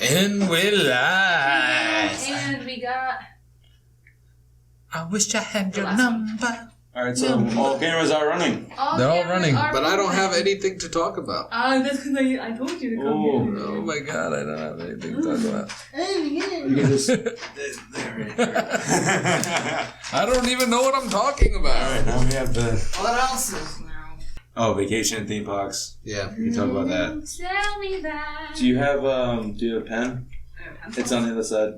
And we're live. And we got... I wish I had your number. Alright, so all cameras are running. They're all running. But I don't have anything to talk about. That's because I told you to come here. Oh my god, I don't have anything to talk about. You can just... I don't even know what I'm talking about. Alright, now we have the... What else is now? Oh, vacation and theme parks. Yeah. We can talk about that. Tell me that. Do you have a pen? It's on the other side.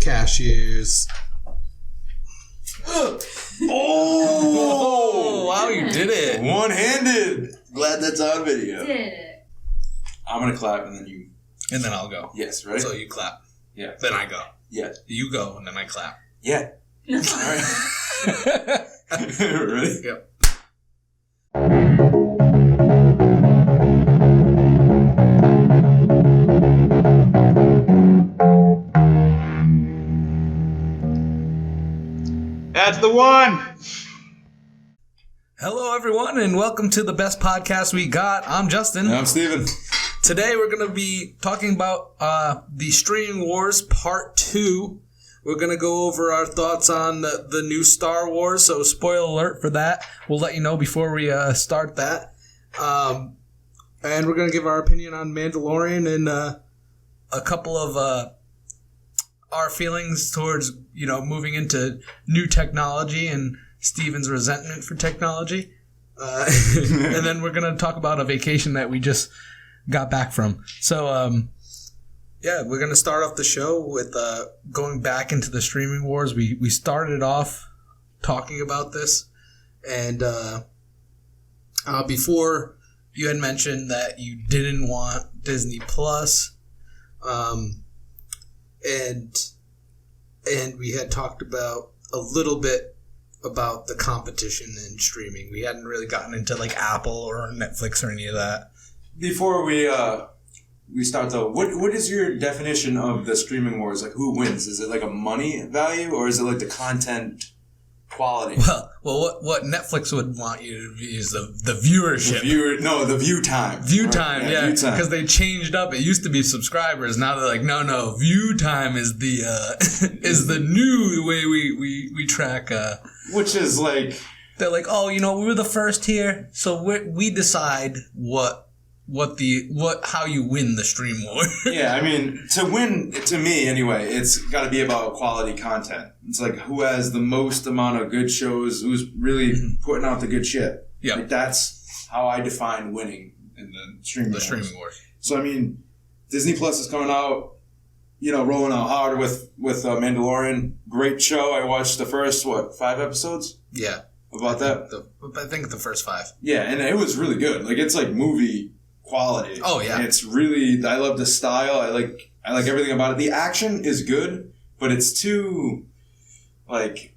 Cashiers. Oh, wow, you did it. One-handed. Glad that's on video. Did it. I'm going to clap and then you... And then I'll go. Yes, ready? So you clap. Yeah. Then I go. Yeah. You go, and then I clap. Yeah. Alright. Ready? Yep. That's the one! Hello, everyone, and welcome to the best podcast we got. I'm Justin. I'm Steven. Today, we're going to be talking about the Streaming Wars Part 2. We're going to go over our thoughts on the new Star Wars, so spoiler alert for that. We'll let you know before we start that. And we're going to give our opinion on Mandalorian and a couple of our feelings towards, moving into new technology and Steven's resentment for technology. And then we're going to talk about a vacation that we just got back from. So, we're going to start off the show with going back into the Streaming Wars. We started off talking about this. And before, you had mentioned that you didn't want Disney Plus. And we had talked about a little bit about the competition in streaming. We hadn't really gotten into like Apple or Netflix or any of that. Before we start though, what is your definition of the streaming wars? Like, who wins? Is it like a money value or is it like the content quality? Well, what Netflix would want you to be is the viewership. The view time. View time, yeah, view time. because they changed up. It used to be subscribers. Now they're like, no, view time is the is the new way we track. Which is like, they're like, oh, we were the first here, so we decide how you win the stream war. Yeah, I mean, to win, to me anyway, it's got to be about quality content. It's like who has the most amount of good shows, who's really putting out the good shit. Yeah, like, that's how I define winning in the streaming wars. So I mean, Disney Plus is coming out, rolling out hard with Mandalorian. Great show. I watched the first 5 episodes. Yeah, about that. I think the first 5. Yeah, and it was really good. Like, it's like movie quality. Oh yeah, and it's really. I love the style. I like everything about it. The action is good, but it's too like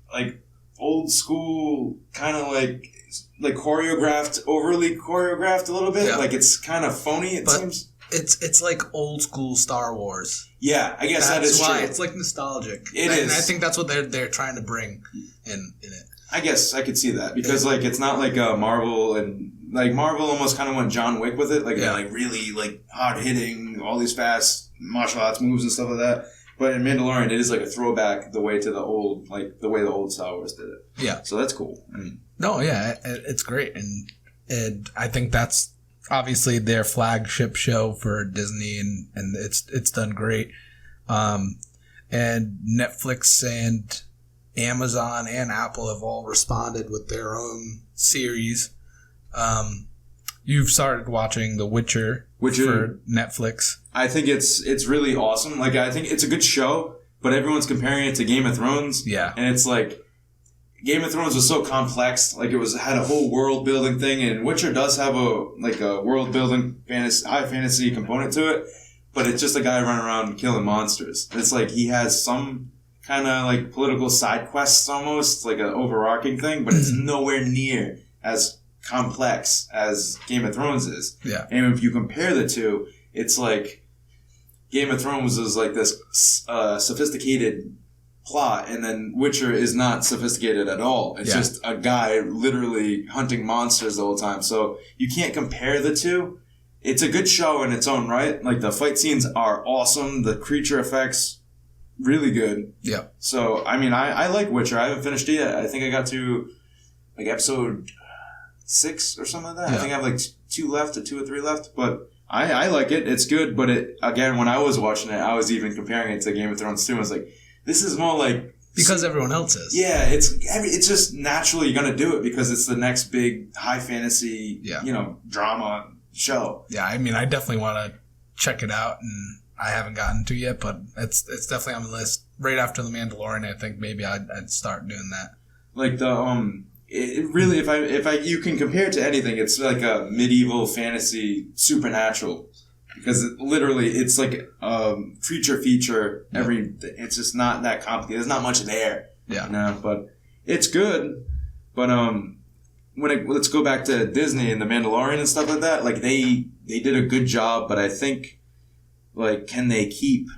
old school, kind of like choreographed, overly choreographed a little bit. Yeah. Like, it's kind of phony. It seems. It's like old school Star Wars. Yeah, I guess that is why true. It's like nostalgic. It is. And I think that's what they're trying to bring in it. I guess I could see that because like it's not like Marvel, and like Marvel almost kind of went John Wick with it, like really like hard hitting, all these fast martial arts moves and stuff like that. But in Mandalorian, it is like a throwback the way the old Star Wars did it. Yeah, so that's cool. I mean, no, yeah, it's great, and I think that's obviously their flagship show for Disney, and it's done great. And Netflix and Amazon and Apple have all responded with their own series. You've started watching The Witcher for Netflix. I think it's really awesome. Like, I think it's a good show, but everyone's comparing it to Game of Thrones. Yeah. And it's like, Game of Thrones was so complex. Like, had a whole world building thing, and Witcher does have a world building high fantasy component to it, but it's just a guy running around killing monsters. It's like he has some kind of like political side quests almost, like an overarching thing, but it's nowhere near as complex as Game of Thrones is. Yeah. And if you compare the two, it's like Game of Thrones is like this sophisticated plot, and then Witcher is not sophisticated at all. It's just a guy literally hunting monsters the whole time. So you can't compare the two. it's a good show in its own right. Like, the fight scenes are awesome. The creature effects, really good. Yeah. So, I mean, I like Witcher. I haven't finished it yet. I think I got to, like, episode 6 or something like that. Yeah. I think I have, like, 2 or 3 left. But I like it. It's good. But, again, when I was watching it, I was even comparing it to Game of Thrones, too. I was like, this is more like... Because everyone else is. Yeah, it's just naturally you're going to do it because it's the next big high fantasy, drama show. Yeah, I mean, I definitely want to check it out, and I haven't gotten to yet, but it's definitely on the list. Right after The Mandalorian, I think maybe I'd start doing that. Like it really, if you can compare it to anything, it's like a medieval fantasy supernatural. Because it's like creature feature. It's just not that complicated. There's not much there. Yeah. But it's good. But let's go back to Disney and The Mandalorian and stuff like that. Like they did a good job, but I think like can they keep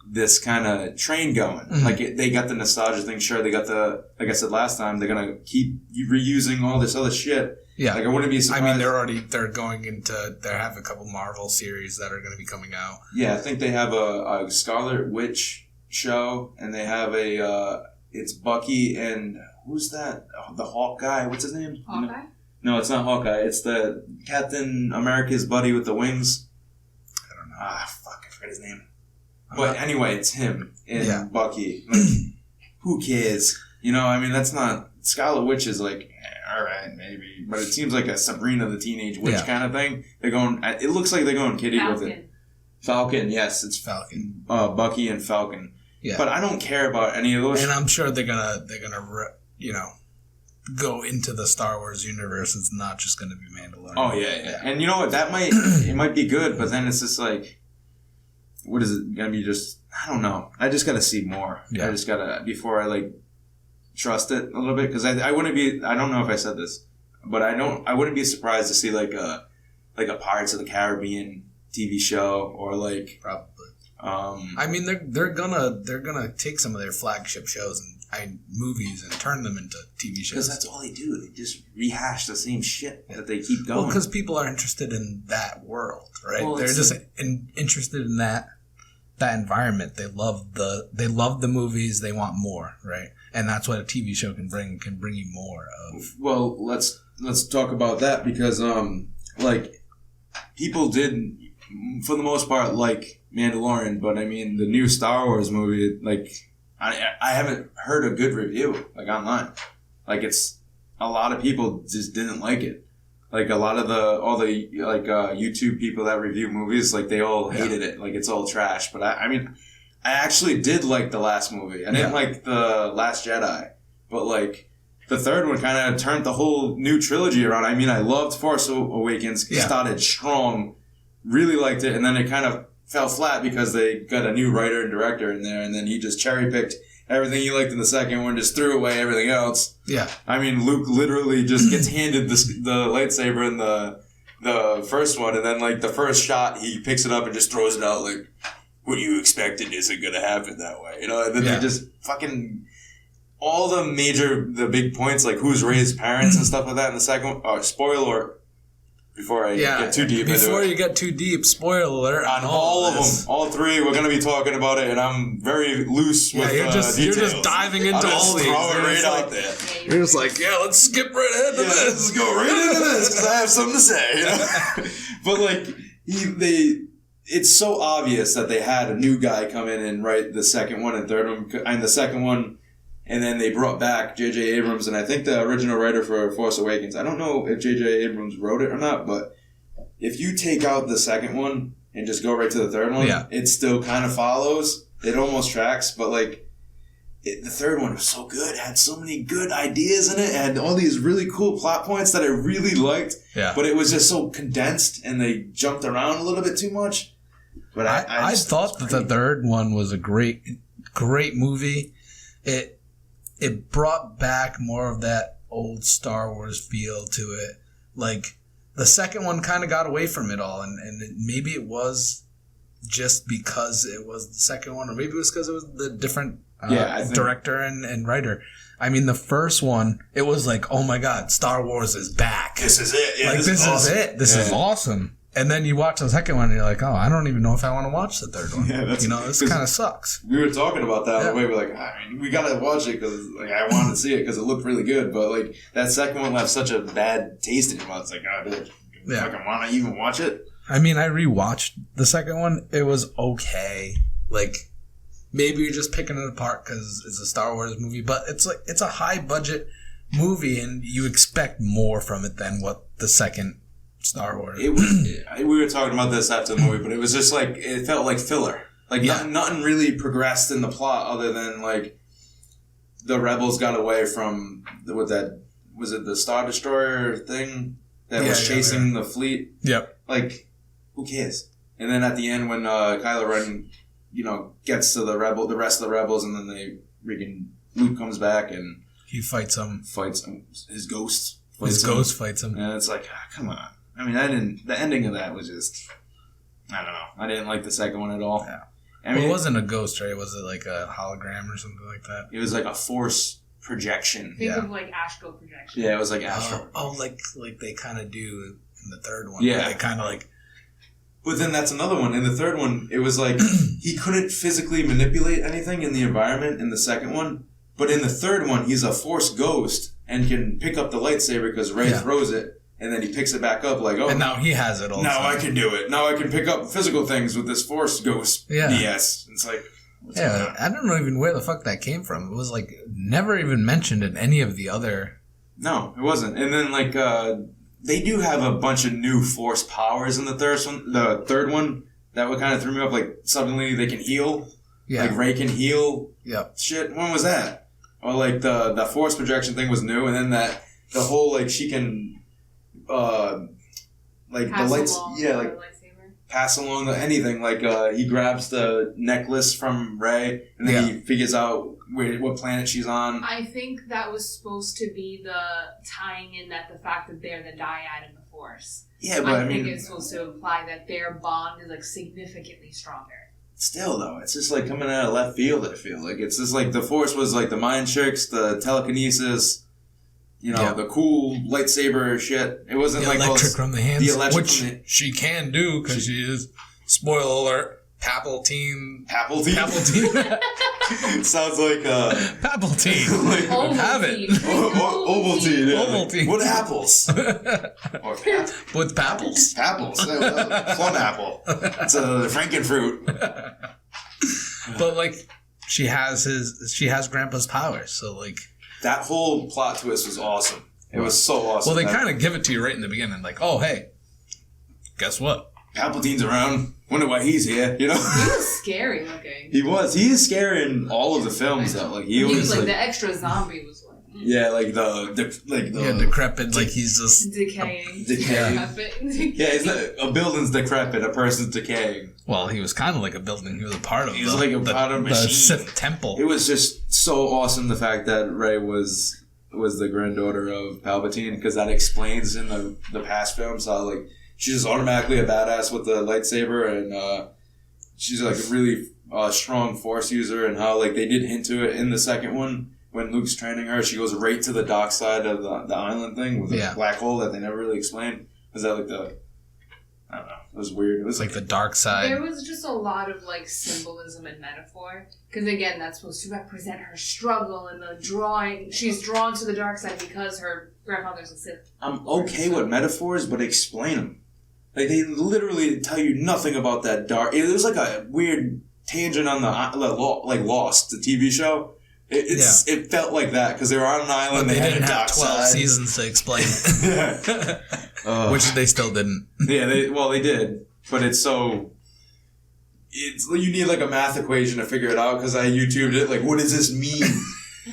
this kind of train going? Mm-hmm. Like they got the nostalgia thing. Sure, they got like I said last time, they're gonna keep reusing all this other shit. Yeah, like I wouldn't be surprised. I mean, they have a couple Marvel series that are going to be coming out. Yeah, I think they have a Scarlet Witch show, and they have it's Bucky and who's that? Oh, the Hawk guy. What's his name? Hawkeye? No, it's not Hawkeye. It's the Captain America's buddy with the wings. I don't know. I forget his name. But anyway, it's him and Bucky. Like, who cares? I mean, that's not Scarlet Witch is like. All right, maybe. But it seems like a Sabrina the Teenage Witch kind of thing. They're going... It looks like they're going kiddie with it. Falcon, yes. It's Falcon. Bucky and Falcon. Yeah. But I don't care about any of those. And I'm sure they're gonna go into the Star Wars universe. It's not just going to be Mandalorian. Oh, yeah. And you know what? It might be good, but then it's just like... What is it going to be just... I don't know. I just got to see more. Yeah. I just got to... Before I, like... trust it a little bit because I wouldn't be. I don't know if I said this, but I wouldn't be surprised to see like a Pirates of the Caribbean TV show or like probably. I mean, they're gonna take some of their flagship shows and movies and turn them into TV shows because that's all they do. They just rehash the same shit that they keep going. Well, because people are interested in that world, right? Well, they're just interested in that environment. They love the movies. They want more, right? And that's what a TV show can bring you more of. Well, let's talk about that because like people did for the most part like Mandalorian, but I mean the new Star Wars movie, like I haven't heard a good review like online. Like it's a lot of people just didn't like it. Like a lot of all the YouTube people that review movies, like they all hated it. Like it's all trash. But I mean, I actually did like the last movie. I didn't like the Last Jedi, but like the third one kind of turned the whole new trilogy around. I mean, I loved Force Awakens. Started strong, really liked it, and then it kind of fell flat because they got a new writer and director in there, and then he just cherry picked everything he liked in the second one, just threw away everything else. Yeah. I mean, Luke literally just gets handed the lightsaber in the first one, and then like the first shot, he picks it up and just throws it out like, what you expected isn't going to happen that way. And then they just fucking... All the big points, like who's Rey's parents and stuff like that in the second one. Spoiler alert. Before I get too deep into it. Before you get too deep, spoiler alert. On all of them. All three, we're going to be talking about it, and I'm very loose with details. You're just diving into all these. Throw it right out there. You're just like, let's skip right ahead to this. Let's go right into this, because I have something to say. But like, it's so obvious that they had a new guy come in and write the second one and third one, and the second one, and then they brought back J.J. Abrams, and I think the original writer for Force Awakens. I don't know if J.J. Abrams wrote it or not, but if you take out the second one and just go right to the third one, it still kind of follows. It almost tracks, but like the third one was so good. It had so many good ideas in it. It had all these really cool plot points that I really liked. Yeah. But it was just so condensed, and they jumped around a little bit too much. But I thought that the third one was a great movie. It brought back more of that old Star Wars feel to it. Like, the second one kind of got away from it all, and maybe it was just because it was the second one, or maybe it was because it was the different director and writer. I mean, the first one, it was like, oh my God, Star Wars is back. This is it. Yeah, this is awesome. This is awesome. And then you watch the second one, and you're like, oh, I don't even know if I want to watch the third one. Yeah, that's, this kind of sucks. We were talking about that on the way. We're like, I mean, we gotta watch it because like I wanted to see it because it looked really good. But like that second one left such a bad taste in your mouth. It's like, oh, dude, I fucking want to even watch it. I mean, I rewatched the second one. It was okay. Like maybe you're just picking it apart because it's a Star Wars movie, but it's a high budget movie, and you expect more from it than what the second Star Wars. We were talking about this after the movie, but it was just like it felt like filler. Like nothing really progressed in the plot other than like the rebels got away from was it the Star Destroyer thing that was chasing the fleet? Yep. Like who cares? And then at the end when Kylo Ren, gets to the rest of the rebels, and then Luke comes back and he fights his ghost. Ghost fights him, and it's like, come on. I mean, the ending of that was just, I don't know. I didn't like the second one at all. Yeah. I mean, it wasn't a ghost, right? Was it like a hologram or something like that? It was like a force projection. Think of like astral projection. Yeah, it was like astral. Like they kind of do in the third one. Yeah. They kind of like. But then that's another one. In the third one, it was like he couldn't physically manipulate anything in the environment in the second one. But in the third one, he's a force ghost and can pick up the lightsaber because Rey throws it. And then he picks it back up like, oh. And now he has it also. Now I can do it. Now I can pick up physical things with this Force Ghost DS. It's like, I don't know even where the fuck that came from. It was like never even mentioned in any of the other. No, it wasn't. And then like, they do have a bunch of new Force powers in the third one that would kind of threw me up. Like suddenly they can heal. Yeah. Like Rey can heal. Yeah. Shit, when was that? Or like the Force projection thing was new. And then the whole like she can... like pass the lights, lightsaber. Pass along anything. Like he grabs the necklace from Rey, and then he figures out what planet she's on. I think that was supposed to be the tying in that the fact that they're the dyad in the Force. Yeah, but I think mean, it's supposed to imply that their bond is like significantly stronger. Still, though, it's just like coming out of left field. I feel like it's just like the Force was like the mind tricks, the telekinesis. The cool lightsaber shit. It wasn't the like electric from the hands, which from she can do because she is. Spoiler alert: Palpatine. Sounds like Palpatine. Like, have it. Ovaltine. Yeah. Ovaltine. With apples. Or with papples. Papples. Plum apple. It's a frankenfruit. But like, she has Grandpa's powers, so like. That whole plot twist was awesome. It was so awesome. Well, they kind of give it to you right in the beginning, like, oh, hey, guess what? Palpatine's around. Wonder why he's here, He was scary looking. He was. He is scary in all of the films, though. Like, he was like the extra zombie was like... Yeah, like the decrepit, like he's just... Decaying. Yeah, he's not, a building's decrepit, a person's decaying. Well, he was kind of like a building. He was a part of He was like a part of a machine. The Sith temple. It was just so awesome, the fact that Rey was the granddaughter of Palpatine, because that explains in the past films how, like, she's just automatically a badass with the lightsaber, and she's, like, a really strong Force user, and how, like, they did hint to it in the second one. When Luke's training her, she goes right to the dark side of the island thing with a black hole that they never really explained. Was that like I don't know. It was weird. It was like the dark side. There was just a lot of like symbolism and metaphor. Because again, that's supposed to represent her struggle and the drawing. She's drawn to the dark side because her grandfather's a Sith. I'm okay with metaphors, but explain them. Like they literally tell you nothing about that dark. It was like a weird tangent on like Lost, the TV show. It felt like that because they were on an island. But they had didn't a have dark 12 side. seasons to explain it. Which they still didn't. Yeah, they did. But it's so... you need like a math equation to figure it out because I YouTubed it. Like, what does this mean?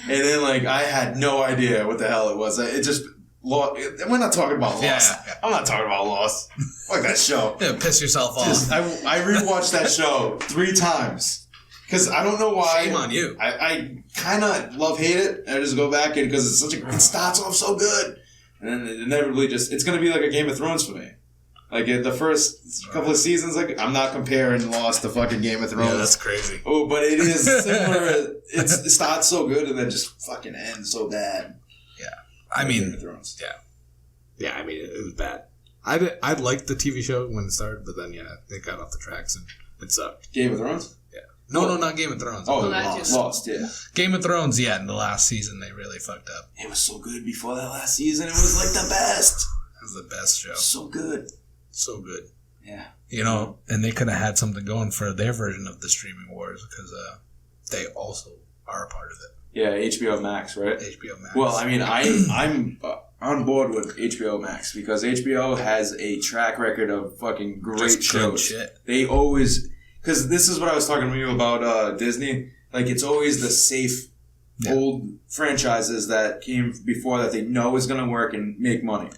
And then like I had no idea what the hell it was. It just... We're not talking about Lost. Yeah. I'm not talking about Lost. Fuck that show. Yeah, piss yourself off. I rewatched that show 3 times. Because I don't know why. Shame on you. I kind of love-hate it. I just go back in because it starts off so good. And then it inevitably it's going to be like a Game of Thrones for me. Like in the first couple of seasons, like I'm not comparing Lost to fucking Game of Thrones. Yeah, that's crazy. Oh, but it is similar. It starts so good and then just fucking ends so bad. Yeah. I mean, Game of Thrones. Yeah. Yeah, I mean, it was bad. I liked the TV show when it started, but then they got off the tracks and it sucked. Game of Thrones? Yeah. No, not Game of Thrones. Oh, Lost. Lost, yeah. Game of Thrones, in the last season they really fucked up. It was so good before that last season. It was like the best. It was the best show. So good. So good. Yeah. You know, and they could have had something going for their version of the streaming wars because they also are a part of it. Yeah, HBO Max, right? HBO Max. Well, I mean, I'm on board with HBO Max because HBO has a track record of fucking great shows. Good shit. They always, because this is what I was talking to you about Disney. Like, it's always the safe old franchises that came before that they know is going to work and make money.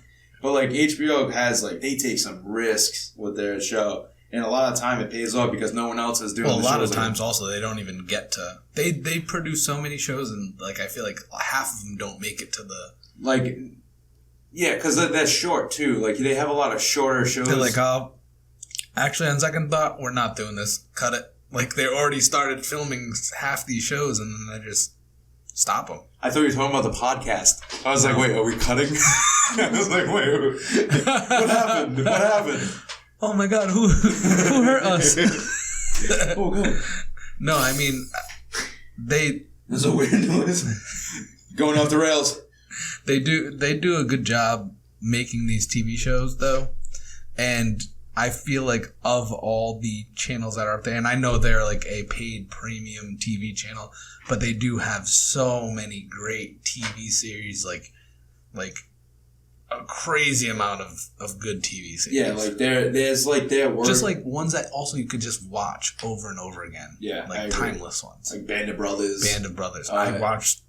But like HBO has they take some risks with their show. And a lot of time it pays off because no one else is doing Well, the a lot shows of times also they don't even get to... They produce so many shows and I feel like half of them don't make it to the... Yeah, because that's short too. Like, they have a lot of shorter shows. They're like, oh, actually on second thought, we're not doing this. Cut it. Like, they already started filming half these shows and then they just stop them. I thought you were talking about the podcast. I was like, wait, are we cutting? I was like, wait, what happened? What happened? Oh my god, who hurt us? Oh, God. No, I mean, There's a weird noise. Going off the rails. They do a good job making these TV shows, though. And I feel like of all the channels that are out there, and I know they're like a paid premium TV channel, but they do have so many great TV series, like a crazy amount of good TV series. Yeah, like there's their work. Just like ones that also you could just watch over and over again. Yeah, like timeless ones. Like Band of Brothers. I watched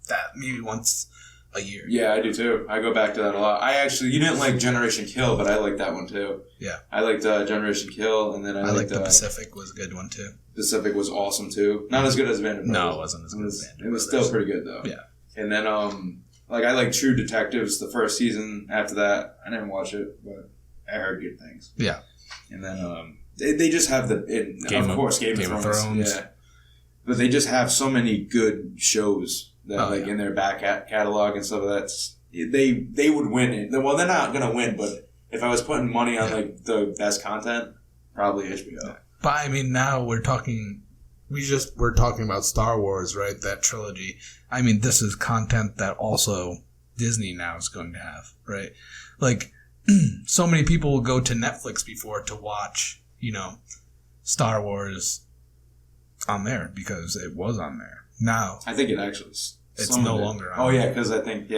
that maybe once a year. Yeah, I do too. I go back to that a lot. You didn't like Generation Kill, but I like that one too. Yeah. I liked Generation Kill, and then I liked the Pacific was a good one too. Pacific was awesome too. Not as good as Band of Brothers. No, it wasn't as good as Band of Brothers. It was still pretty good though. Yeah. And then I like True Detectives the first season. After that, I didn't watch it, but I heard good things. Yeah. And then they just have Game of Thrones. Yeah. But they just have so many good shows that in their back catalog and stuff like that. They would win it. Well, they're not gonna win, but if I was putting money on the best content, probably HBO. But I mean, now we're talking about Star Wars, right? That trilogy. I mean, this is content that also Disney now is going to have, right? Like, so many people will go to Netflix before to watch, Star Wars on there because it was on there. Now, I think it actually it's no longer on. Oh yeah, because I think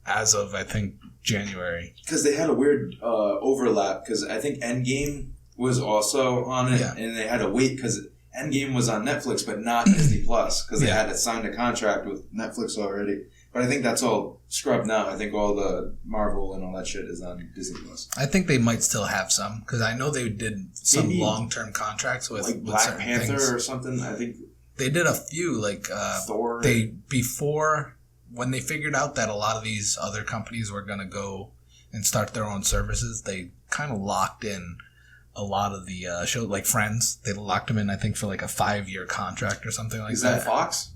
as of I think January. Because they had a weird overlap. Because I think Endgame was also on it, and they had to wait because Endgame was on Netflix, but not Disney Plus because they had to sign a contract with Netflix already. But I think that's all scrubbed now. I think all the Marvel and all that shit is on Disney Plus. I think they might still have some because I know they did some long-term contracts with Black Panther things. or something. I think they did a few Thor. When they figured out that a lot of these other companies were going to go and start their own services, they kind of locked in a lot of the shows, like Friends. They locked them in, I think, for like a 5-year contract or something like that. Is that Fox?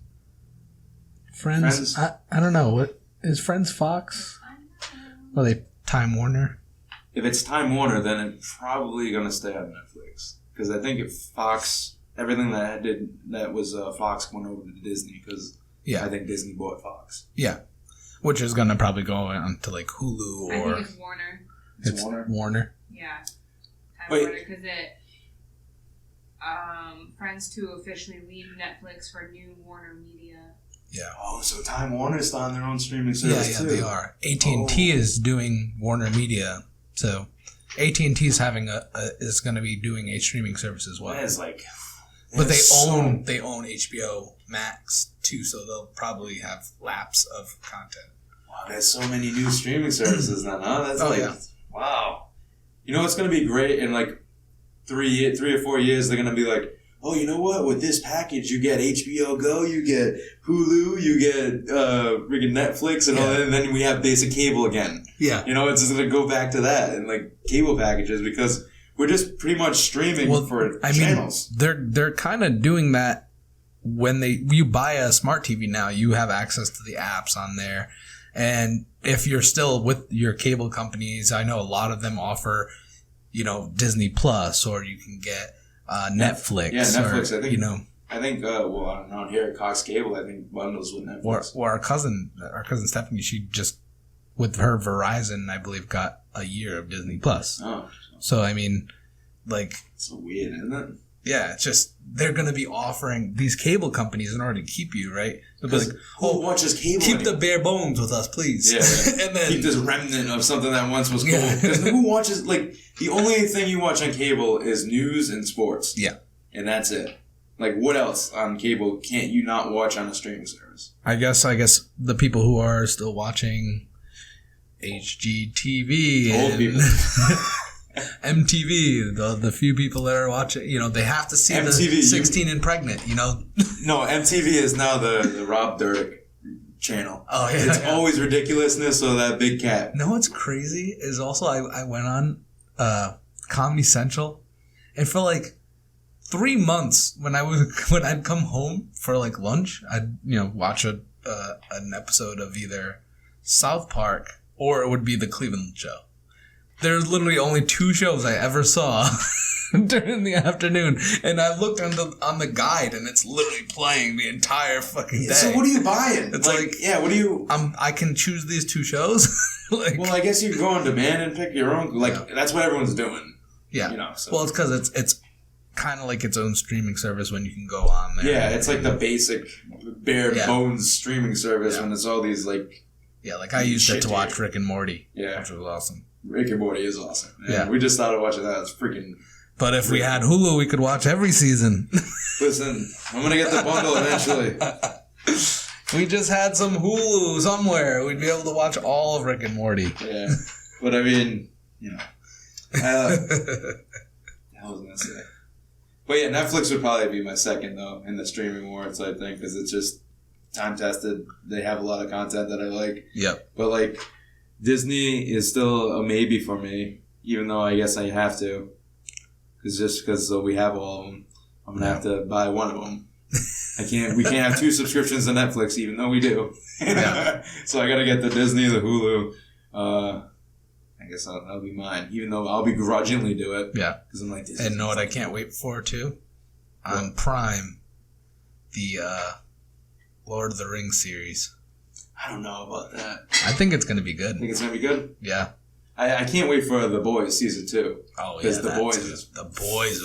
Friends? I don't know. What is Friends Fox? Or are they Time Warner? If it's Time Warner, then it's probably going to stay on Netflix. Because I think if Fox, everything that was Fox went over to Disney because I think Disney bought Fox. Yeah. Which is going to probably go on to like Hulu or... I think it's Warner. It's Warner? Yeah. Warner, because Friends 2 officially leave Netflix for new Warner Media. Yeah. Oh, so Time Warner's on their own streaming service too. Yeah, they are. AT&T is doing Warner Media, so AT&T is is going to be doing a streaming service as well. That is like, but they own HBO Max too, so they'll probably have laps of content. Wow, there's so many new streaming services now. Huh? That's wow. You know what's going to be great in like 3 or 4 years? They're going to be like, oh, you know what? With this package, you get HBO Go, you get Hulu, you get freaking Netflix, and all that, and then we have basic cable again. Yeah. It's just going to go back to that and like cable packages because we're just pretty much streaming for channels. They're kind of doing that when you buy a smart TV now. You have access to the apps on there. And if you're still with your cable companies, I know a lot of them offer, Disney Plus, or you can get Netflix. Yeah, Netflix. Or, I think. I think. Well, not here at Cox Cable. I think bundles with Netflix. Or our cousin Stephanie, she just with her Verizon, I believe, got a year of Disney Plus. Oh. So I mean, like. It's so weird, isn't it? Yeah, it's just they're going to be offering these cable companies in order to keep you, right? They'll be like, who watches cable? Keep the bare bones with us, please. Yeah. And then keep this remnant of something that once was cool. Because who watches, the only thing you watch on cable is news and sports. Yeah. And that's it. What else on cable can't you not watch on a streaming service? I guess the people who are still watching HGTV Old and people. MTV, the few people that are watching, they have to see MTV, the 16 and pregnant, No, MTV is now the Rob Dyrdek channel. Oh, yeah. It's always ridiculousness or that big cat. No, what's crazy is also I went on Comedy Central, and for 3 months when I'd come home for lunch, I'd watch an episode of either South Park or it would be the Cleveland Show. There's literally only 2 shows I ever saw during the afternoon, and I looked on the guide, and it's literally playing the entire fucking day. So what are you buying? It's what do you? I can choose these 2 shows. Well, I guess you can go on demand and pick your own. That's what everyone's doing. Yeah. So. Well, it's because it's kind of like its own streaming service when you can go on there. Yeah, it's like the basic bare bones streaming service when it's all these Yeah, I used it to watch Rick and Morty. Yeah, which was awesome. Rick and Morty is awesome. Yeah. We just started watching that. It's freaking... But if we had Hulu, we could watch every season. Listen, I'm going to get the bundle eventually. We just had some Hulu somewhere. We'd be able to watch all of Rick and Morty. Yeah. But I mean, what the hell was I going to say? But yeah, Netflix would probably be my second, though, in the streaming war type thing, because it's just time-tested. They have a lot of content that I like. Yep. But, Disney is still a maybe for me, even though I guess I have to. Because we have all of them, I'm going to have to buy one of them. We can't have 2 subscriptions to Netflix, even though we do. Yeah. So I got to get the Disney, the Hulu. I guess that'll be mine, even though I'll begrudgingly do it. Yeah. Because I'm Disney. And know what I can't wait for, too? On Prime, the Lord of the Rings series. I don't know about that. I think it's going to be good. Think it's going to be good? Yeah. I can't wait for The Boys season 2. Oh, yeah. Because The Boys is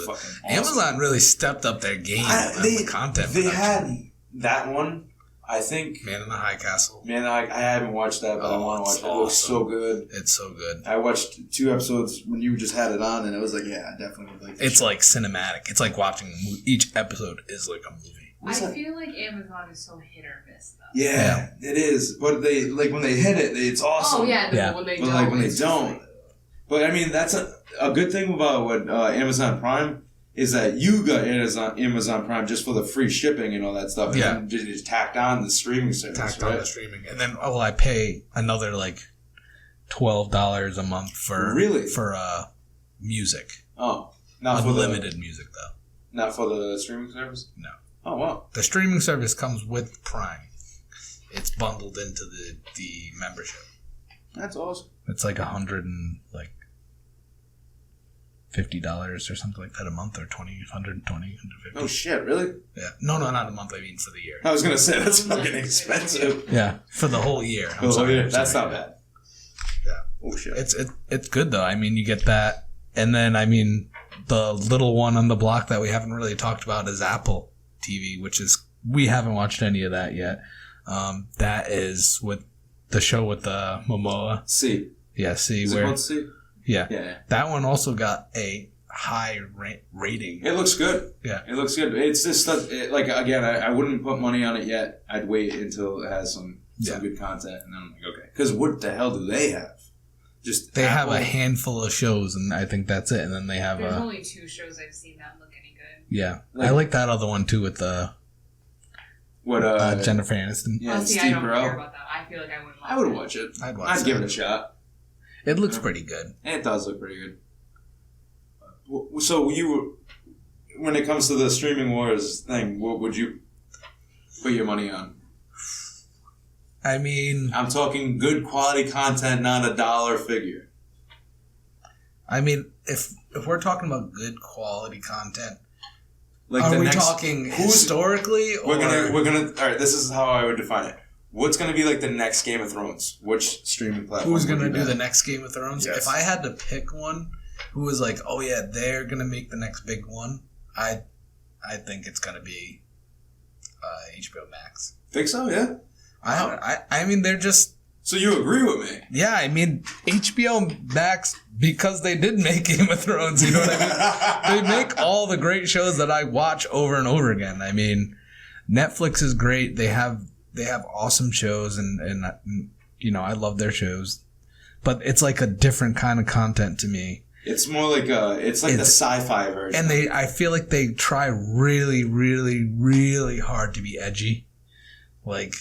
fucking awesome. Amazon really stepped up their game on the content They production. had that one, I think. Man in the High Castle. Man, I haven't watched that, but I want to watch it. It looks so good. It's so good. I watched 2 episodes when you just had it on, and it was I definitely would like this. It's cinematic. It's like watching a movie. Each episode is like a movie. I feel like Amazon is so hit or miss, though. Yeah, it is. But they when they hit it, it's awesome. Oh, yeah. When they don't. When they don't. But, I mean, that's a good thing about what Amazon Prime is that you got Amazon Prime just for the free shipping and all that stuff. Yeah. And then just tacked on the streaming service, on the streaming. And then, I pay another, $12 a month for music. Oh. Not for limited music, though. Not for the streaming service? No. Oh, wow. The streaming service comes with Prime. It's bundled into the membership. That's awesome. It's $150 or something like that a month, or $120. Oh shit! Really? Yeah. No, not a month. I mean for the year. I was gonna say that's fucking expensive. Yeah, for the whole year. That's not bad. Yeah. Oh shit! It's good though. I mean, you get that, and then the little one on the block that we haven't really talked about is Apple TV, which is we haven't watched any of that yet. That is with the show with Momoa. C. Yeah, C. Is it called C? Yeah. That one also got a high rating. It looks good. Yeah. It looks good. It's just again, I wouldn't put money on it yet. I'd wait until it has some good content, and then I'm like, okay. Because what the hell do they have? They have a handful of shows, and I think that's it. And then they have There's only 2 shows I've seen that look any good. Yeah. I like that other one too with Jennifer Aniston. Yeah, I Steve don't Carell. care about that. I feel like I wouldn't watch I would watch it. I'd give it a shot. It looks pretty good. It does look pretty good. So when it comes to the streaming wars thing, what would you put your money on? I mean, I'm talking good quality content, not a dollar figure. I mean, if we're talking about good quality content, Like are we talking historically? We're gonna. All right, this is how I would define it. What's gonna be like the next Game of Thrones? Which streaming platform? Who's gonna do the next Game of Thrones? Yes. If I had to pick one, who was like, oh yeah, they're gonna make the next big one, I think it's gonna be HBO Max. Think so? Yeah. I mean, they're just. So you agree with me? Yeah, I mean, HBO Max, because they did make Game of Thrones, you know what I mean? They make all the great shows that I watch over and over again. I mean, Netflix is great. They have awesome shows, and you know, I love their shows. But it's like a different kind of content to me. It's more like the sci-fi version. And I feel like they try really, really, really hard to be edgy. Like,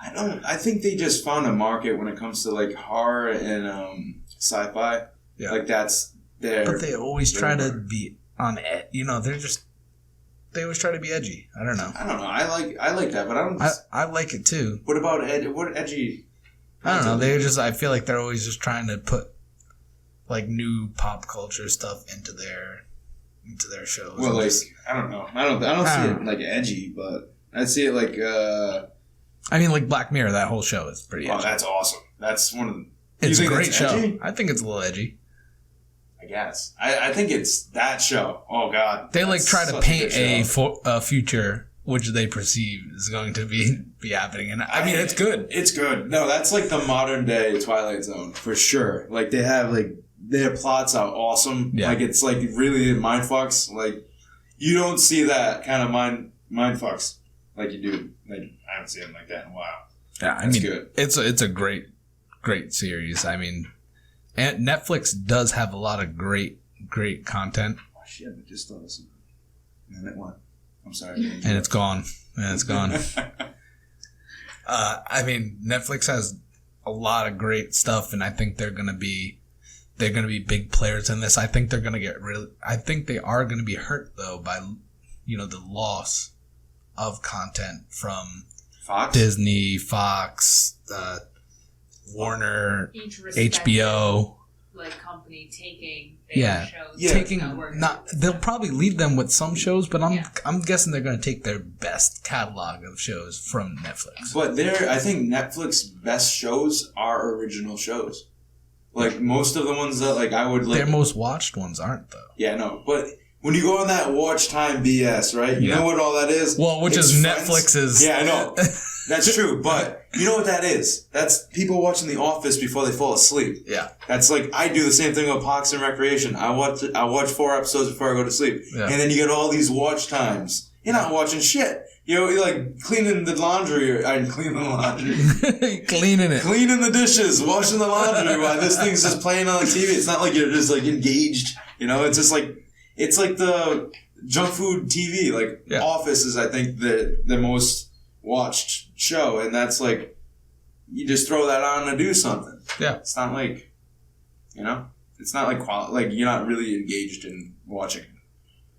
I think they just found a market when it comes to like horror and sci-fi. Yeah. Like that's their. but they always try to be on, you know, they always try to be edgy. I don't know. I don't know. I like that, but I don't. I like it too. What about what edgy? I don't know. I feel like they're always just trying to put like new pop culture stuff into their shows. Well, like I don't know. I don't see it like edgy, but I see it like. I mean, like Black Mirror. That whole show is pretty. Oh, edgy. that's awesome. That's one of the. It's a great show. Edgy? I think it's a little edgy. I guess. I think it's that show. Oh God. They like try to such paint good show. a future which they perceive is going to be happening, and I mean it's good. It's good. No, that's like the modern day Twilight Zone for sure. Like they have their plots are awesome. Yeah. Like it's like really mind fucks. Like you don't see that kind of mind fucks like you do. Like I haven't seen them like that in a while. Yeah, I mean good. It's a great series. I mean, and Netflix does have a lot of great content. Oh shit! I just thought of something. And it went. I'm sorry. And it's gone. I mean, Netflix has a lot of great stuff, and I think they're gonna be big players in this. I think they're gonna I think they are gonna be hurt though by, you know, the loss of content from Fox? Disney, Fox, Warner, Each respective, HBO. like company taking their shows. Yeah. Taking they'll probably leave them with some shows, but I'm guessing they're going to take their best catalog of shows from Netflix. But I think Netflix best shows are original shows. Like most of the ones that like I would like. Their most watched ones aren't though. Yeah, no, but. When you go on that watch time BS, right? You know what all that is? Well, which it's is friends. Netflix's. Yeah, I know. That's true. But you know what that is? That's people watching The Office before they fall asleep. Yeah. That's like, I do the same thing with Parks and Recreation. I watch 4 episodes before I go to sleep. Yeah. And then you get all these watch times. You're not watching shit. You're like cleaning the laundry. Cleaning the laundry. Cleaning it. Cleaning the dishes. Washing the laundry while this thing's just playing on the TV. It's not like you're just like engaged. You know, it's just like... It's like the junk food TV. Like, Office is, I think, the most watched show. And that's like, you just throw that on to do something. Yeah. It's not like, you know? It's not like like you're not really engaged in watching it.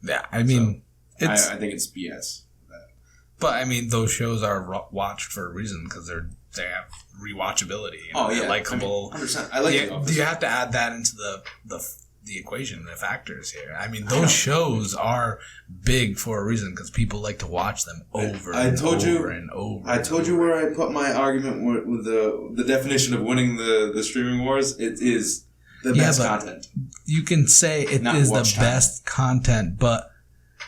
Yeah, I mean... So, I think it's BS. But, I mean, those shows are watched for a reason because they have rewatchability. You know, they're likable. I mean, 100%. I like it. Do you have to add that into the equation, the factors here? I mean, those shows are big for a reason because people like to watch them over and over. I told you where I put my argument with the definition of winning the streaming wars. It is the best content. You can say it is the best content, but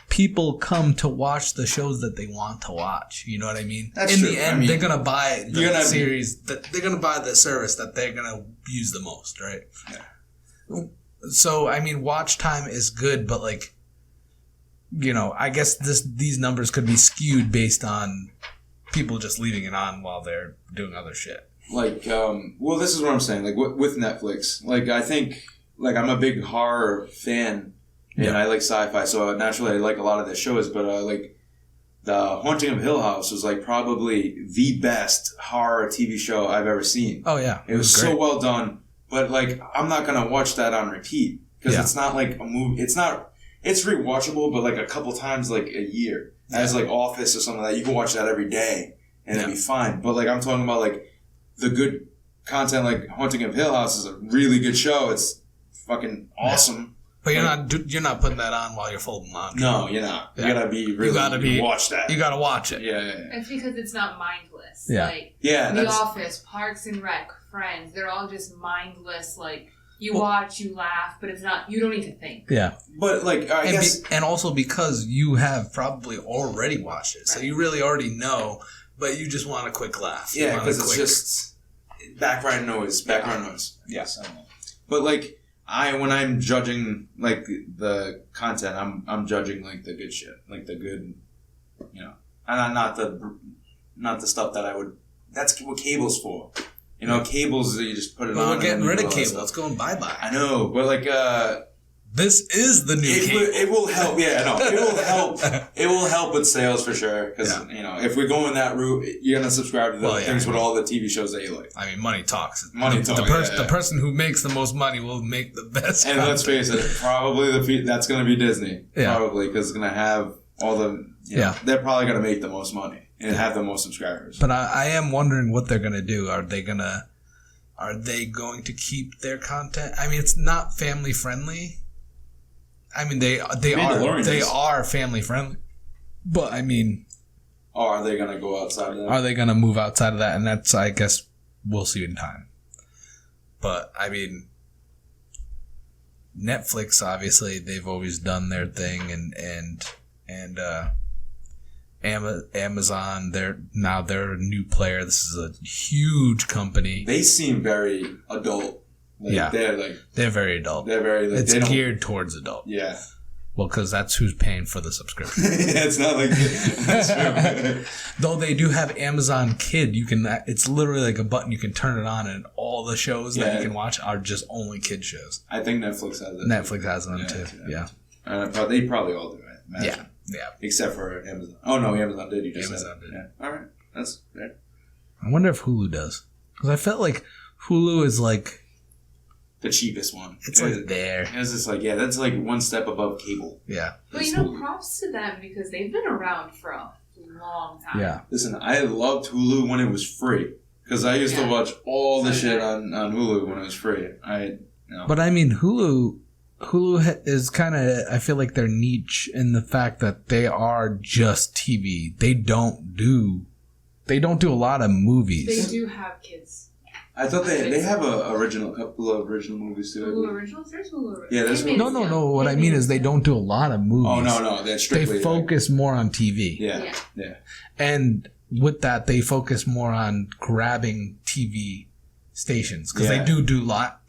people come to watch the shows that they want to watch. You know what I mean? In the end, they're gonna buy the series. They're gonna buy the service that they're gonna use the most, right? Yeah. So, I mean, watch time is good, but, like, you know, I guess these numbers could be skewed based on people just leaving it on while they're doing other shit. Like, well, this is what I'm saying. Like, with Netflix, like, I think, like, I'm a big horror fan, and I like sci-fi, so naturally I like a lot of their shows, but, like, The Haunting of Hill House was, like, probably the best horror TV show I've ever seen. Oh, yeah. It was so well done. But, like, I'm not going to watch that on repeat. Because it's not, like, a movie. It's rewatchable, but, like, a couple times, like, a year. As, like, Office or something like that. You can watch that every day. and it'd be fine. But like I'm talking about like the good content, like Haunting of Hill House is a really good show. It's fucking awesome. But you're not putting that on while you're folding laundry. No, you're not. Yeah. You gotta be really watch that. You gotta watch it. Yeah. It's because it's not mindless. Yeah. Like Yeah. The Office, Parks and Rec, Friends, they're all just mindless. Like you watch, you laugh, but it's not. You don't need to think. Yeah. But like I guess, and also because you have probably already watched it, so you really already know. But you just want a quick laugh. Yeah, because it's just background noise. Yeah. But like. When I'm judging like the content, I'm judging like the good shit, like the good, and not the stuff that I would. That's what cable's for, Cables you just put it on. We're getting rid of cable. It's going bye. I know, but like this is the new cable. It will help. Yeah, no, it will help. It will help with sales for sure. Because if we're going that route, you're gonna subscribe to the things with all the TV shows that you like. I mean, money talks. The person who makes the most money will make the best. And let's face it, probably that's gonna be Disney. Yeah. Probably because it's gonna have all the. They're probably gonna make the most money and have the most subscribers. But I am wondering what they're gonna do. Are they going to keep their content? I mean, it's not family friendly. I mean, they are family friendly, but I mean, are they gonna go outside of that? Are they gonna move outside of that? And that's, I guess, we'll see in time. But I mean, Netflix, obviously, they've always done their thing, and Amazon, they're a new player. This is a huge company. They seem very adult. They're very adult. They're very. It's geared towards adult. Yeah. Well, because that's who's paying for the subscription. It's not like that's true. Though they do have Amazon Kid, it's literally like a button you can turn it on, and all the shows that you can watch are just only kid shows. I think Netflix has it. Netflix has them too. Yeah. But they probably all do it. Yeah. Except for Amazon. Oh no, Amazon did. Amazon did. Yeah. All right, that's fair. I wonder if Hulu does, because I felt like Hulu is like the cheapest one. It's like there. It's just like, that's like one step above cable. Yeah. But props to them because they've been around for a long time. Yeah. Listen, I loved Hulu when it was free because I used to watch all the shit on Hulu when it was free. But I mean, Hulu is kind of, I feel like they're niche in the fact that they are just TV. They don't do a lot of movies. They do have kids. I thought they have a couple of original movies too. Hulu originals? There's Hulu originals. Yeah, there's No. What I mean is they don't do a lot of movies. Oh, no. That's strictly... They focus more on TV. Yeah. And with that, they focus more on grabbing TV stations. Because they do live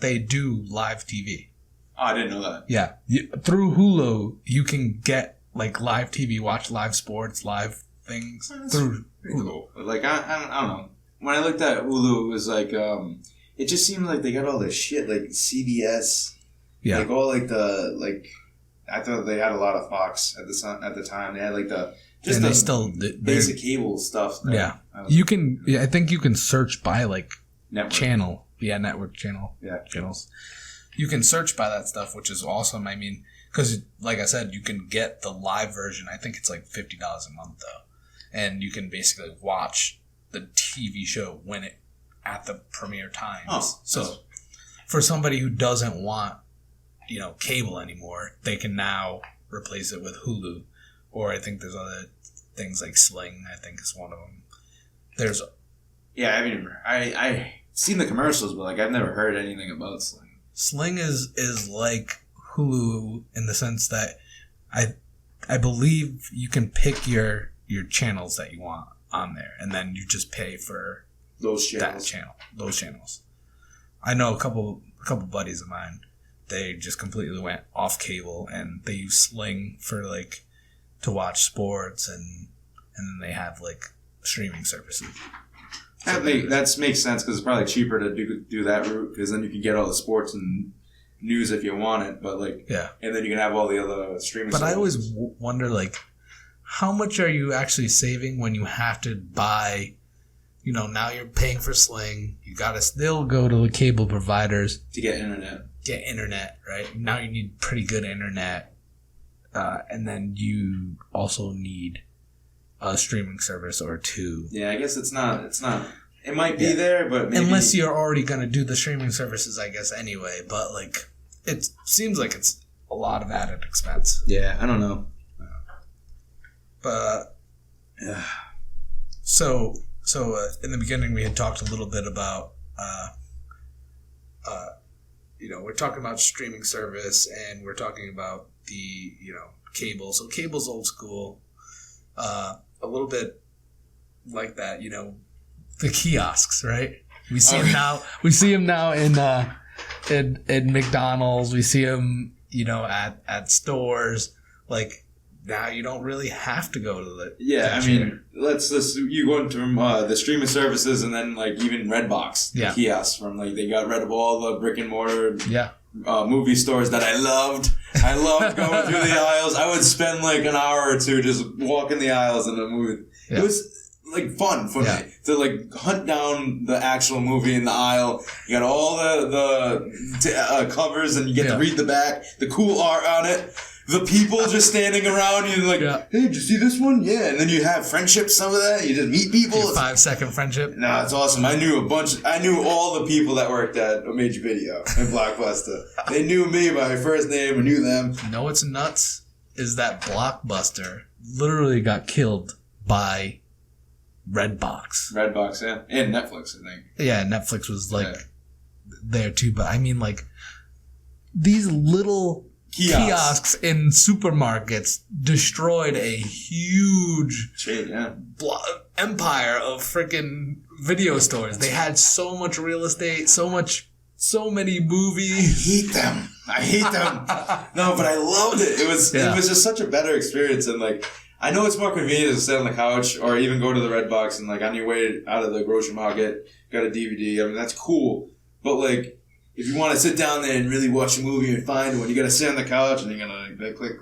TV. Oh, I didn't know that. Yeah. Through Hulu, you can get like live TV, watch live sports, live things through Hulu. Cool. Like, I don't know. When I looked at Hulu, it was like, it just seemed like they got all this shit, like CBS. Yeah. Like all like I thought they had a lot of Fox at the time. They had like basic cable stuff. Yeah. I think you can search by like network channel. Yeah, network channel. Yeah. Channels. You can search by that stuff, which is awesome. I mean, because like I said, you can get the live version. I think it's like $50 a month though. And you can basically watch the TV show at the premiere times. Oh, so for somebody who doesn't want, cable anymore, they can now replace it with Hulu. Or I think there's other things like Sling, I think is one of them. I've seen the commercials, but like I've never heard anything about Sling. Sling is like Hulu in the sense that I believe you can pick your channels that you want on there, and then you just pay for those channels. I know a couple buddies of mine, they just completely went off cable and they use Sling for like to watch sports, and then they have like streaming services. That makes sense because it's probably cheaper to do that route because then you can get all the sports and news if you want it, but and then you can have all the other streaming. But services. I always wonder like, how much are you actually saving when you have to buy, now you're paying for Sling. You got to still go to the cable providers. To get internet, right? Now you need pretty good internet. And then you also need a streaming service or two. Yeah, I guess it's not. It might be there, but maybe... Unless you're already going to do the streaming services, I guess, anyway. But, like, it seems like it's a lot of added expense. Yeah, I don't know. But, so in the beginning we had talked a little bit about, we're talking about streaming service, and we're talking about the, cable. So cable's old school, a little bit like that, the kiosks, right? We see them now. We see them now in McDonald's. We see them, at stores. Like now, you don't really have to go to the. Yeah, I mean, you go into the streaming services, and then like even Redbox kiosks from like they got rid of all the brick and mortar. Yeah. Movie stores that I loved. I loved going through the aisles. I would spend like an hour or two just walking the aisles in the movie. Yeah. It was like fun for me to like hunt down the actual movie in the aisle. You got all the covers, and you get to read the back, the cool art on it. The people just standing around you like, hey, did you see this one? Yeah. And then you have friendships, some of that. You just meet people. 5-second friendship. No, it's awesome. I knew all the people that worked at a major video in Blockbuster. They knew me by my first name. I knew them. You know what's nuts? Is that Blockbuster literally got killed by Redbox. Redbox, yeah. And Netflix, I think. Yeah, Netflix was like there too. But I mean, like, these little kiosks in supermarkets destroyed a huge empire of freaking video stores. They had so much real estate, so many movies. I hate them. No, but I loved it. It was just such a better experience. And like, I know it's more convenient to sit on the couch or even go to the Redbox and like on your way out of the grocery market, got a DVD. I mean, that's cool. But like, if you want to sit down there and really watch a movie and find one, you got to sit on the couch and you're going to like, click.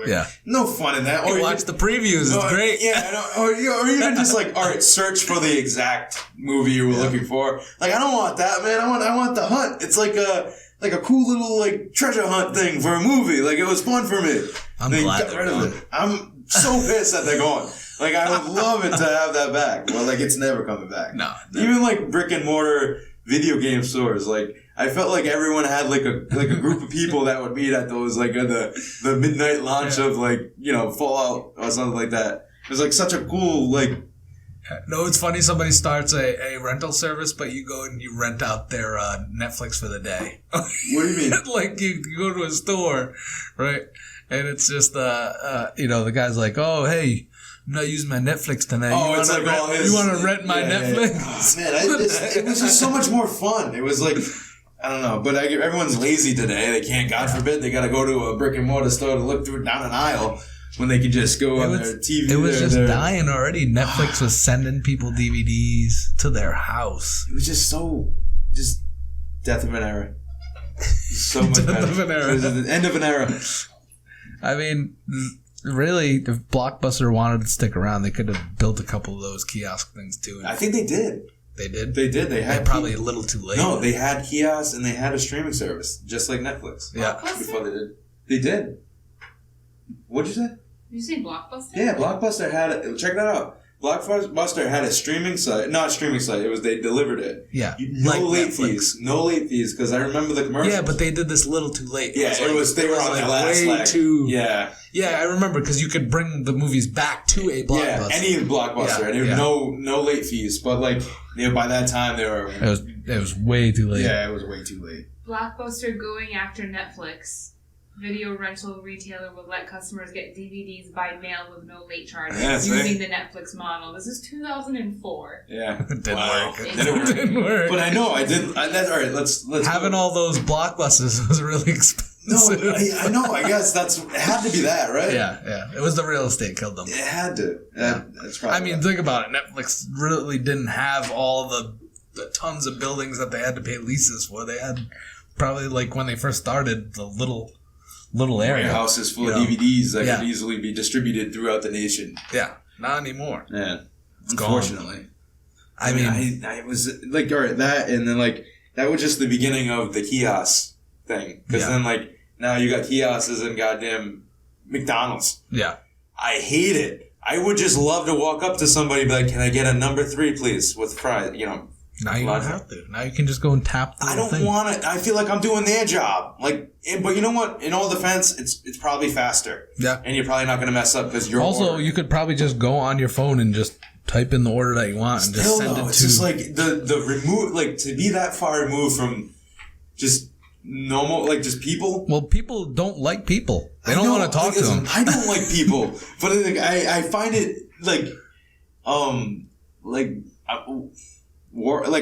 Yeah. No fun in that. Or you watch the previews. It's great. Yeah. Or even just like, all right, search for the exact movie you were looking for. Like, I don't want that, man. I want the hunt. It's like a cool little like treasure hunt thing for a movie. Like, it was fun for me. I'm glad they're gone. I'm so pissed that they're gone. Like, I would love it to have that back. Well, like, it's never coming back. No. Even like brick and mortar video game stores, like, I felt like everyone had like a group of people that would meet at those like at the midnight launch of like, Fallout or something like that. It was like such a cool like. No, it's funny. Somebody starts a rental service, but you go and you rent out their Netflix for the day. What do you mean? Like you go to a store, right? And it's just the guy's like, oh hey, I'm not using my Netflix tonight. Oh, you want to rent my Netflix? Oh, man, it was just so much more fun. It was like. I don't know, but everyone's lazy today. They can't, God forbid, they got to go to a brick and mortar store to look through down an aisle when they can just go on their TV. It was just dying already. Netflix was sending people DVDs to their house. It was just death of an era. So much better. Death of an era. It was the end of an era. I mean, really, if Blockbuster wanted to stick around, they could have built a couple of those kiosk things too. I think they did. They did? They did. They had probably a little too late. No, they had kiosks and they had a streaming service, just like Netflix. Yeah. Before they did. They did. What'd you say? Did you say Blockbuster? Yeah, Blockbuster had check that out. Blockbuster had a streaming site. Not a streaming site. It was, they delivered it. Yeah. No late fees. No late fees, because I remember the commercials. Yeah, but they did this a little too late. Yeah, they were on their last leg. Yeah. Yeah, I remember, because you could bring the movies back to a Blockbuster. Yeah, any Blockbuster. And no late fees. But like, by that time, they were... It was way too late. Yeah, it was way too late. Blockbuster going after Netflix. Video rental retailer will let customers get DVDs by mail with no late charges using the Netflix model. This is 2004. Yeah. It didn't work. It didn't work. But I know, I did... That's all right, let's having all those Blockbusters was really expensive. No, I know, I guess it had to be that, right? Yeah. It was the real estate killed them. It had to. That's probably I mean, think about it. Netflix really didn't have all the tons of buildings that they had to pay leases for. They had probably, like, when they first started, the little area. Houses full of DVDs that could easily be distributed throughout the nation. Yeah, not anymore. Yeah, it's unfortunately. Gone. I mean, I was like, all right, that, and then like that was just the beginning of the kiosk thing, because then like now you got kiosks in goddamn McDonald's. Yeah, I hate it. I would just love to walk up to somebody and be like, "Can I get a number 3, please, with fries?" You know. Now you don't have to. Now you can just go and tap the I don't want to. I feel like I'm doing their job. Like, but you know what? In all defense, it's probably faster. Yeah. And you're probably not going to mess up because you're also you could probably just go on your phone and just type in the order that you want and just send it to. It's just like the remove, like to be that far removed from just normal, like just people. Well, people don't like people. They don't want to talk to them. I don't like people, but I find it like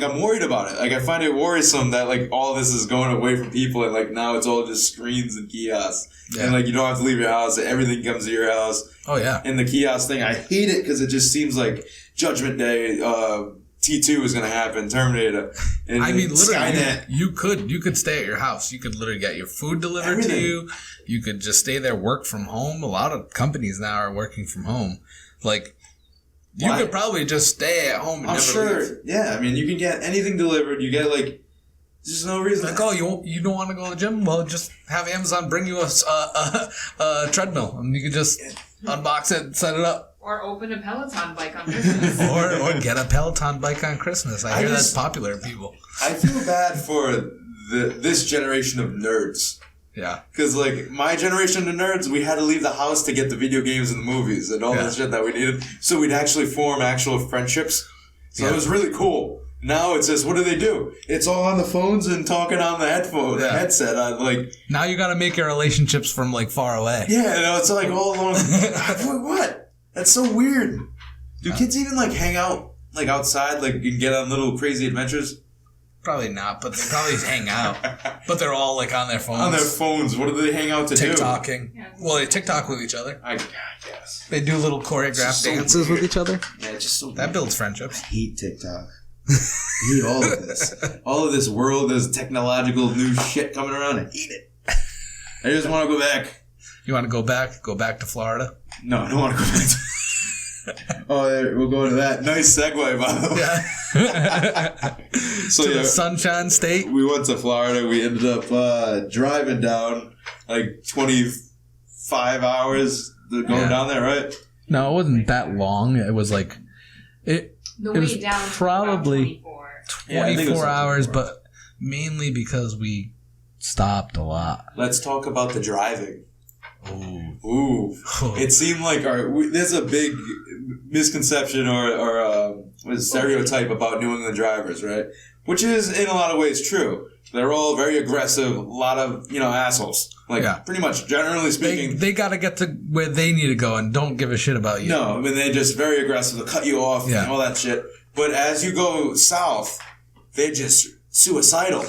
I'm worried about it. Like I find it worrisome that like all this is going away from people and like now it's all just screens and kiosks and like you don't have to leave your house. Everything comes to your house. Oh yeah. And the kiosk thing, I hate it because it just seems like Judgment Day. T2 is going to happen. Terminator. And I mean, literally, Skynet. you could stay at your house. You could literally get your food delivered to you. You could just stay there, work from home. A lot of companies now are working from home. Like. You could probably just stay at home and never leave. Yeah, I mean, you can get anything delivered. You get, like, there's no reason. Like, oh, you don't want to go to the gym? Well, just have Amazon bring you a treadmill. And you can just unbox it, set it up. Or open a Peloton bike on Christmas. or get a Peloton bike on Christmas. I hear that's popular, people. I feel bad for this generation of nerds. Yeah. Because, like, my generation of nerds, we had to leave the house to get the video games and the movies and all that shit that we needed. So we'd actually form actual friendships. So it was really cool. Now it's just, what do? It's all on the phones and talking on the headset. Now you got to make your relationships from, like, far away. Yeah, you know, it's like all along. What? That's so weird. Do kids even, like, hang out, like, outside? Like, you can get on little crazy adventures? Probably not, but they probably hang out. But they're all like on their phones. On their phones. What do they hang out to do? TikToking. Yeah. Well, they TikTok with each other. I guess. They do little choreographed dances with each other. Yeah, it's just so that builds friendships. I hate TikTok. I hate all of this. All of this world, there's technological new shit coming around. I hate it. I just want to go back. You want to go back? Go back to Florida? No, I don't want to go back to we'll go to that. Nice segue, by the way. Yeah. So the Sunshine State. We went to Florida. We ended up driving down like 25 hours going down there, right? No, it wasn't that long. It was like it was down probably 24 hours, like but mainly because we stopped a lot. Let's talk about the driving. Ooh. It seemed like there's a big misconception or stereotype about New England drivers, right? Which is in a lot of ways true. They're all very aggressive, a lot of, assholes. Pretty much, generally speaking. They got to get to where they need to go and don't give a shit about you. No, I mean, they're just very aggressive. They'll cut you off and all that shit. But as you go south, they're just suicidal.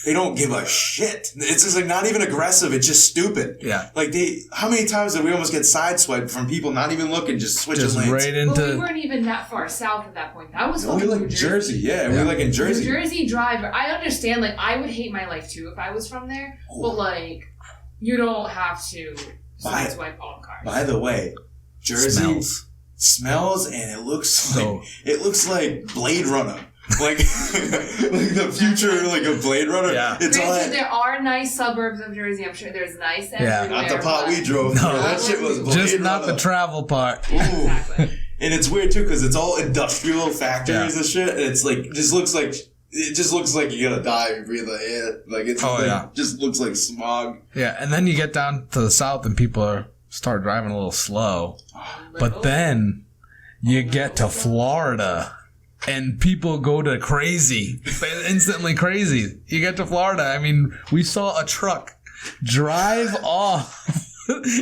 They don't give a shit. It's just like not even aggressive. It's just stupid. Yeah. Like how many times did we almost get sideswiped from people not even looking, just switching lanes? Right into. Well, we weren't even that far south at that point. That was we were like Jersey. Yeah, we were like in Jersey. New Jersey driver. I understand. Like I would hate my life too if I was from there. But like, you don't have to sideswipe all cars. By the way, Jersey smells and it looks like Blade Runner. like the future, like a Blade Runner. Yeah. It's Granted, there are nice suburbs of Jersey. I'm sure there's nice everywhere. Not the part we drove. No, that shit was Blade just Runner. not the travel part. Ooh. Exactly. And it's weird too because it's all industrial factories and shit. And it's like it just looks like you're gonna die if you breathe the air. Like it's just looks like smog. Yeah, and then you get down to the south and people start driving a little slow. But then you get to Florida. And people go to crazy, instantly crazy. You get to Florida. I mean, we saw a truck drive off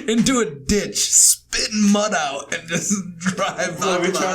into a ditch, spitting mud out, and just drive. Let me try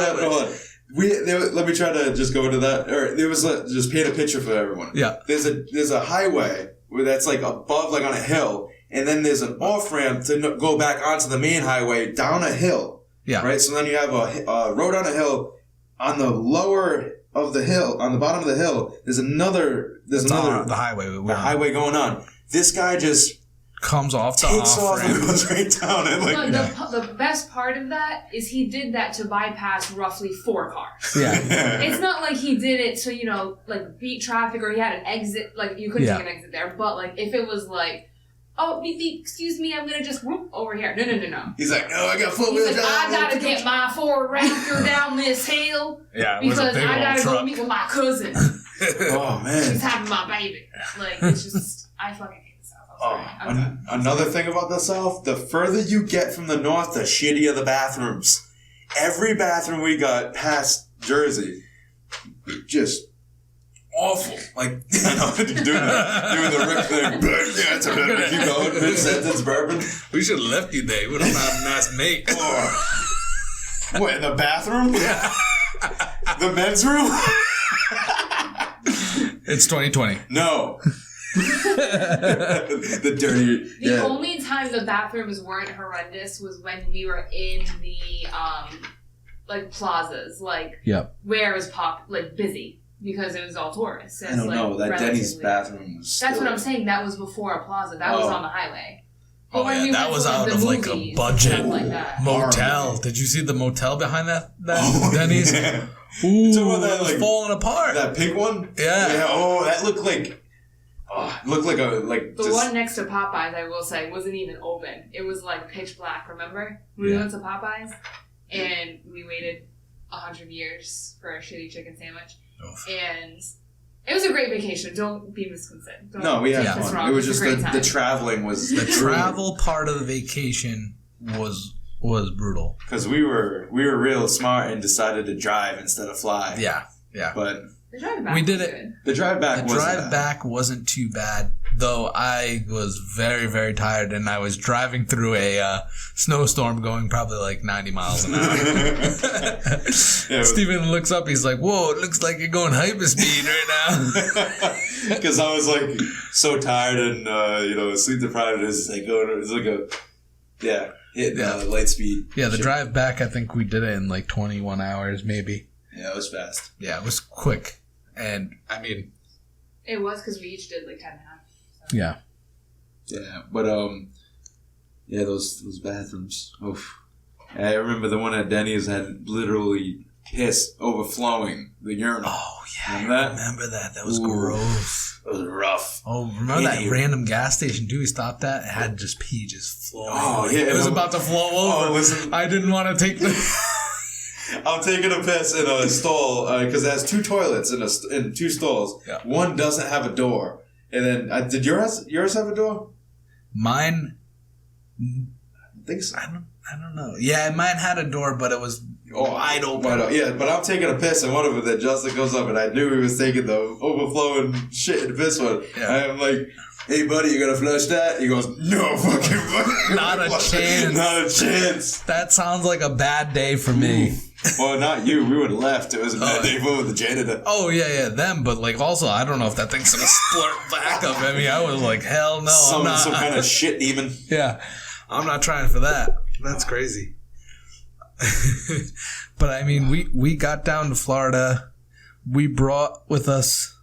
to just go into that. Or there was just paint a picture for everyone. Yeah. There's a highway where that's like above, like on a hill, and then there's an off ramp to go back onto the main highway down a hill. Yeah. Right. So then you have a road on a hill. On the lower of the hill, on the bottom of the hill, there's another the highway going on. This guy just comes off the takes off and goes right down. And the best part of that is he did that to bypass roughly 4 cars. Yeah. It's not like he did it to, like beat traffic or he had an exit, like you couldn't take an exit there. But like if it was like oh, excuse me, I'm gonna just whoop over here. No. He's like, no, I got 4-wheel He's drive. like, I gotta get my Ford Raptor down this hill. Yeah, it was because a big I gotta old truck. go meet with my cousin. Oh, man. She's having my baby. Like, it's just, I fucking hate the South. Another thing about the South, the further you get from the North, the shittier the bathrooms. Every bathroom we got past Jersey, just awful. Like, I know, doing the Rick thing. Yeah, it's a bit. Keep going. Mid-sentence bourbon. We should have left you there. We would have had a nice mate. What, in the bathroom? Yeah. The men's room? It's 2020. No. The dirty. The only time the bathrooms weren't horrendous was when we were in the like plazas, like where it was busy because it was all tourists. I don't know. That Denny's bathroom was. That's what I'm saying. That was before a plaza. That was on the highway. But when that was out of like a budget motel. Did you see the motel behind that Denny's? Yeah. Ooh, so that, it was falling apart. That pink one? Yeah. Oh, that looked like. Looked like the one next to Popeyes, I will say, wasn't even open. It was like pitch black. Remember? We went to Popeyes and we waited 100 years for a shitty chicken sandwich, and it was a great vacation. Don't be misconceived. No, we had fun. It was just the traveling was the travel part of the vacation was brutal because we were real smart and decided to drive instead of fly. Yeah, but. The drive back we did was it. Good. The drive back wasn't too bad, though. I was very, very tired, and I was driving through a snowstorm, going probably like 90 miles an hour. Steven looks up. He's like, "Whoa! It looks like you're going hyperspeed right now." Because I was like so tired and sleep deprived. It's like light speed. Yeah, the drive back. I think we did it in like 21 hours, maybe. Yeah, it was fast. Yeah, it was quick. And, I mean... It was because we each did like 10 and a half. So. Yeah. Yeah, but, those bathrooms. Oof. I remember the one at Denny's had literally piss overflowing the urinal. Oh, yeah. Remember that? That was gross. It was rough. Oh, remember that random gas station, too? We stopped at? It had just pee just flowing. Oh, yeah. It was about to flow over. Oh, listen. I didn't want to take the... I'm taking a piss in a stall because it has 2 toilets in 2 stalls. Yeah. One doesn't have a door, and then did yours have a door? Mine, I think so. I don't know. Yeah, mine had a door, but it was wide open. Yeah, but I'm taking a piss in one of them that Justin goes up, and I knew he was taking the overflowing shit in the piss one. Yeah. I'm like, "Hey, buddy, you gonna flush that?" He goes, "No, fucking not a chance. Not a chance." That sounds like a bad day for me. Well, not you. We would have left. It was a bad day for the janitor. Oh, yeah, them. But, like, also, I don't know if that thing's going to splurt back up at me. I was like, hell no, I'm not. Some kind of shit demon. Yeah. I'm not trying for that. That's crazy. But, I mean, we got down to Florida. We brought with us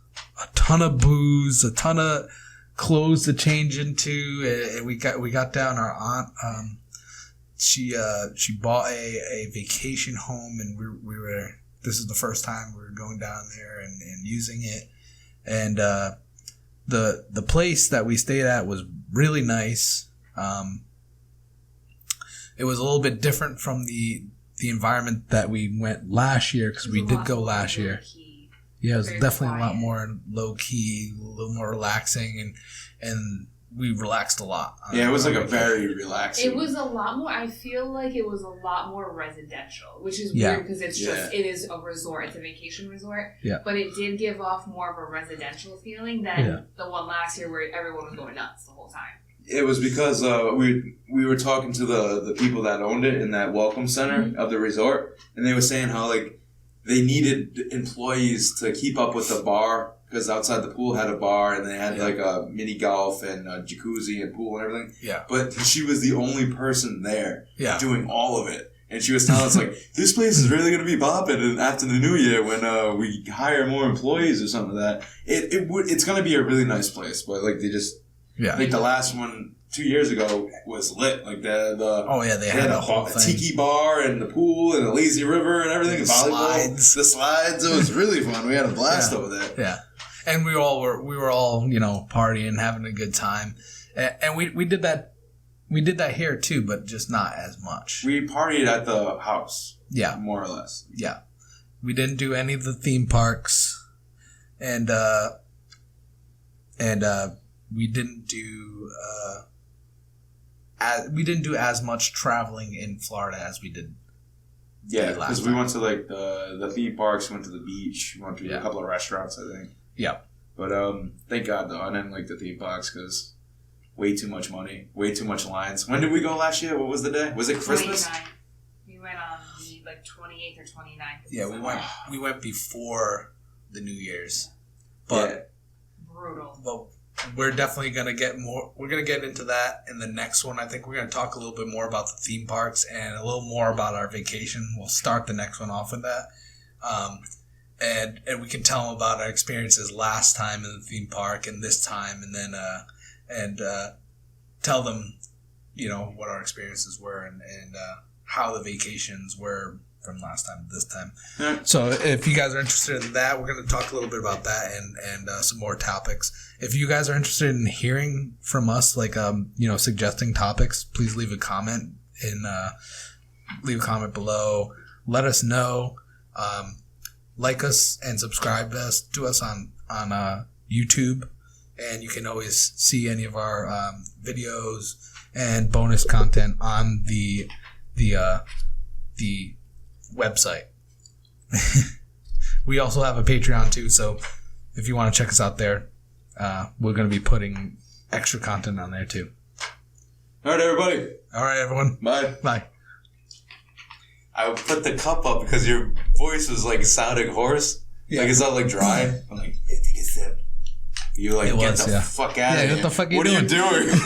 a ton of booze, a ton of clothes to change into. And we got down. Our aunt... She bought a vacation home, and we were. This is the first time we were going down there and using it, and the place that we stayed at was really nice. It was a little bit different from the environment that we went last year because we did go last year. Yeah, it was definitely a lot more low key, a little more relaxing, and we relaxed a lot. Yeah, it was like a very relaxing. It was a lot more. I feel like it was a lot more residential, which is weird because it's just it is a resort. It's a vacation resort. Yeah. But it did give off more of a residential feeling than the one last year where everyone was going nuts the whole time. It was because we were talking to the people that owned it in that welcome center of the resort, and they were saying how like they needed employees to keep up with the bar. Because outside the pool had a bar and they had like a mini golf and a jacuzzi and pool and everything. Yeah. But she was the only person there doing all of it. And she was telling us like, this place is really going to be bopping. And after the new year when we hire more employees or something like that, it's going to be a really nice place. But like they just, like the last one 2 years ago was lit. Like they had a whole tiki bar and the pool and the lazy river and everything. The volleyball, the slides. It was really fun. We had a blast over there. Yeah. And we were all, partying, having a good time. And we did that. We did that here too, but just not as much. We partied at the house. Yeah, more or less. Yeah, we didn't do any of the theme parks, and we didn't do as much traveling in Florida as we did. Yeah, because we went to like the theme parks, went to the beach, went to a couple of restaurants, I think. Yeah, but thank God though, I didn't like the theme parks because way too much money, way too much lines. When did we go last year? What was the day? Was it Christmas? 29. We went on the 28th or 29th. Yeah, we went before the New Year's, but brutal. But we're definitely gonna get more. We're gonna get into that in the next one. I think we're gonna talk a little bit more about the theme parks and a little more about our vacation. We'll start the next one off with that, and we can tell them about our experiences last time in the theme park and this time, and then tell them, what our experiences were and how the vacations were from last time to this time. Yeah. So if you guys are interested in that, we're going to talk a little bit about that and some more topics. If you guys are interested in hearing from us, like, suggesting topics, please leave a comment below. Let us know. Like us and subscribe to us on YouTube. And you can always see any of our videos and bonus content on the website. We also have a Patreon too, so if you want to check us out there, we're going to be putting extra content on there too. All right, everybody. All right, everyone. Bye. Bye. I put the cup up because your voice was like sounding hoarse. Yeah. Like it's not like dry. I'm like, yeah, take a sip. You like, get the fuck out of here. What the fuck are you doing? What are you doing?